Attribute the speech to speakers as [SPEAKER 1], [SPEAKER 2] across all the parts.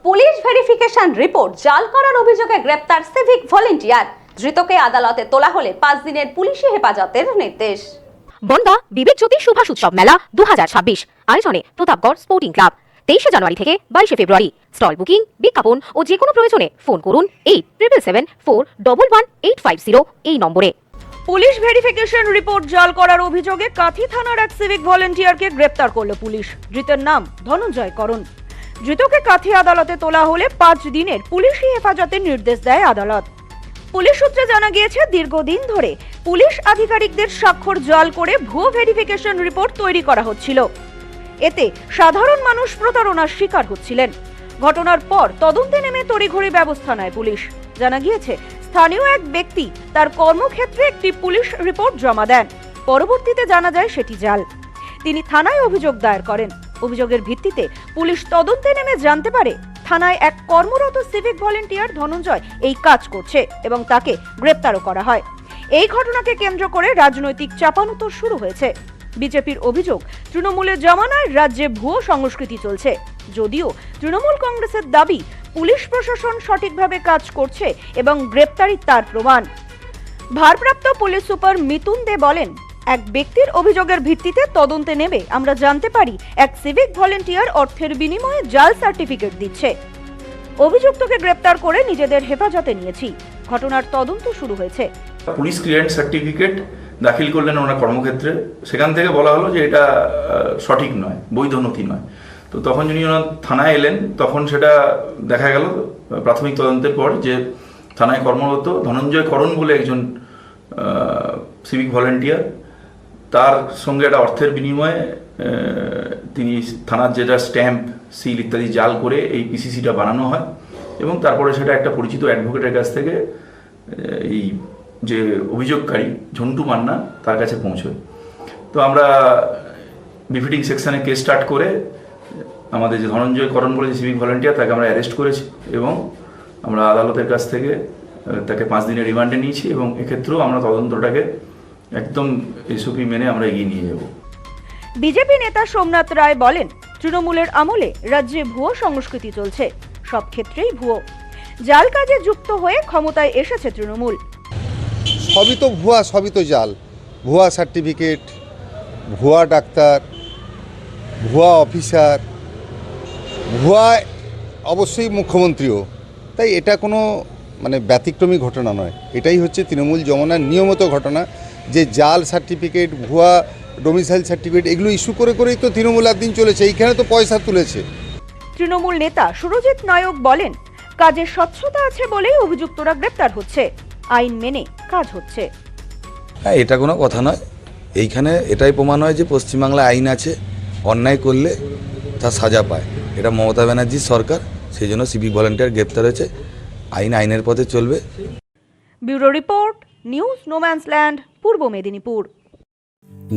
[SPEAKER 1] Police verification report জাল করার অভিযোগে গ্রেপ্তার সিভিক ভলেন্টিয়ার। ধৃতকে আদালতে তোলা হলে 5 দিনের পুলিশি হেফাজতের নির্দেশ।
[SPEAKER 2] বনগাঁ বিবেক জ্যোতি সুভাষ উৎসব মেলা 2026 আয়োজনে প্রতাপগড় স্পোর্টিং ক্লাব 23 জানুয়ারি থেকে 22 ফেব্রুয়ারি। স্টল বুকিং, বিজ্ঞাপন ও যে কোনো প্রয়োজনে ফোন করুন 8777411850 এই নম্বরে।
[SPEAKER 3] পুলিশ ভেরিফিকেশন রিপোর্ট জাল করার অভিযোগে কাঁথি থানার এক সিভিক ভলেন্টিয়ারকে গ্রেপ্তার করল পুলিশ। ধৃতের নাম ধনঞ্জয় করণ। ধৃতকে কাঁথি আদালতে তোলা হলে 5 দিনের পুলিশি হেফাজতের নির্দেশ দেয় আদালত। পুলিশ সূত্রে জানা গিয়েছে, দীর্ঘদিন ধরে পুলিশ আধিকারিকদের স্বাক্ষর জাল করে ভুয়ো ভেরিফিকেশন রিপোর্ট তৈরি করা হচ্ছিল। এতে সাধারণ মানুষ প্রতারণার শিকার হচ্ছিলেন। ঘটনার পর তদন্তে নেমে তড়িঘড়ি ব্যবস্থা নেয় পুলিশ। জানা গিয়েছে, স্থানীয় এক ব্যক্তি তার কর্মক্ষেত্রে একটি পুলিশ রিপোর্ট জমা দেন। পরবর্তীতে জানা যায় সেটি জাল। তিনি থানায় অভিযোগ দায়ের করেন। অভিযোগের ভিত্তিতে পুলিশ তদন্তে নেমে জানতে পারে থানায় এক কর্মরত সিভিক ভলেন্টিয়ার ধনঞ্জয় এই কাজ করছে এবং তাকে গ্রেপ্তারও করা হয়। এই ঘটনাকে কেন্দ্র করে রাজনৈতিক চাপানুতোর শুরু হয়েছে। বিজেপির অভিযোগ, তৃণমূলের জমানায় রাজ্যে ভুয়ো সংস্কৃতি চলছে। যদিও তৃণমূল কংগ্রেসের দাবি, পুলিশ প্রশাসন সঠিকভাবে কাজ করছে এবং গ্রেপ্তারি তার প্রমাণ। ভারপ্রাপ্ত পুলিশ সুপার মিতুন দে বলেন, এক ব্যক্তির অভিযোগের ভিত্তিতে তদন্তে নেমে আমরা জানতে পারি এক সিভিক ভলেন্টিয়ার অর্থের বিনিময়ে জাল সার্টিফিকেট দিচ্ছে। অভিযুক্তকে গ্রেপ্তার করে নিজেদের হেফাজতে নিয়েছি। ঘটনার তদন্ত শুরু হয়েছে।
[SPEAKER 4] পুলিশ ক্লিয়ারেন্স সার্টিফিকেট দাখিল করলেন ওনার কর্মক্ষেত্রে। সেখান থেকে বলা হলো যে এটা সঠিক নয়, বৈধ নথি নয়। তো তখন যিনি ওনার থানায় এলেন, তখন সেটা দেখা গেল প্রাথমিক তদন্তের পর যে থানায় কর্মরত ধনঞ্জয় করণ বলে একজন সিভিক ভলেন্টিয়ার, তার সঙ্গে একটা অর্থের বিনিময়ে তিনি থানার যেটা স্ট্যাম্প, সিল ইত্যাদি জাল করে এই পিসিসিটা বানানো হয় এবং তারপরে সেটা একটা পরিচিত অ্যাডভোকেটের কাছ থেকে এই যে অভিযোগকারী ঝন্টু মান্না তার কাছে পৌঁছয়। তো আমরা বিফিটিং সেকশনে কেস স্টার্ট করে আমাদের যে ধনঞ্জয় করণ বলে যে সিভিক ভলেন্টিয়ার, তাকে আমরা অ্যারেস্ট করেছি এবং আমরা আদালতের কাছ থেকে তাকে 5 দিনের রিমান্ডে নিয়েছি এবং এক্ষেত্রেও আমরা তদন্তটাকে একদম এসওপি মেনে আমরা এগিয়ে নিয়ে যাব।
[SPEAKER 3] বিজেপি নেতা সোমনাথ রায় বলেন, তৃণমূলের আমলে রাজ্যে ভুয়ো সংস্কৃতি চলছে। সব ক্ষেত্রেই ভুয়ো। জাল কাজে যুক্ত হয়ে ক্ষমতায় এসেছে তৃণমূল।
[SPEAKER 5] সবই তো ভুয়া, সবই তো জাল। ভুয়া সার্টিফিকেট, ভুয়া ডাক্তার, ভুয়া অফিসার, ভুয়া অবশ্যই মুখ্যমন্ত্রীও। তাই এটা কোনো ব্যতিক্রমী ঘটনা নয়। এটাই হচ্ছে তৃণমূল জমানার নিয়মিত ঘটনা, যে জাল সার্টিফিকেট, ভুয়া ডোমিসাইল সার্টিফিকেট এগুলো ইস্যু করে করেই তো তৃণমূল একদিন চলেছে। এইখানে তো পয়সা তুলেছে।
[SPEAKER 3] তৃণমূল নেতা সুরজিৎ নায়ক বলেন, কাজে স্বচ্ছতা আছে বলেই অভিযুক্তরা গ্রেপ্তার হচ্ছে। আইন মেনে কাজ হচ্ছে।
[SPEAKER 6] হ্যাঁ, এটা কোনো কথা নয়। এইখানে এটাই প্রমাণ হয় যে পশ্চিমবাংলায় আইন আছে, অন্যায় করলে তা সাজা পায়। এটা মমতা ব্যানার্জির সরকার, সেই জন্য সিভিক ভলেন্টিয়ার গ্রেপ্তার হয়েছে। আইন আইনের পথে চলবে।
[SPEAKER 3] ব্যুরো রিপোর্ট, নিউজ নোম্যান্সল্যান্ড, পূর্ব মেদিনীপুর।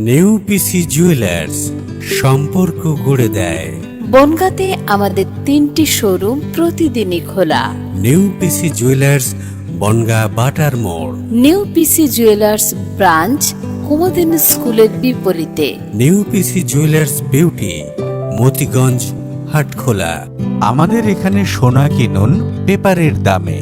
[SPEAKER 7] নিউ পিসি জুয়েলার্স, সম্পর্ক গড়ে দেয়।
[SPEAKER 8] বনগাঁতে আমাদের 3টি শোরুম প্রতিদিনই খোলা।
[SPEAKER 7] নিউ পিসি জুয়েলার্স, বনগাঁ বাটার মোড়।
[SPEAKER 8] New PC jewellers branch Kumudini স্কুলের বিপরীতে।
[SPEAKER 7] New PC jewellers beauty, Motiganj, Hatkhola. আমাদের এখানে সোনা কিনুন পেপারের দামে।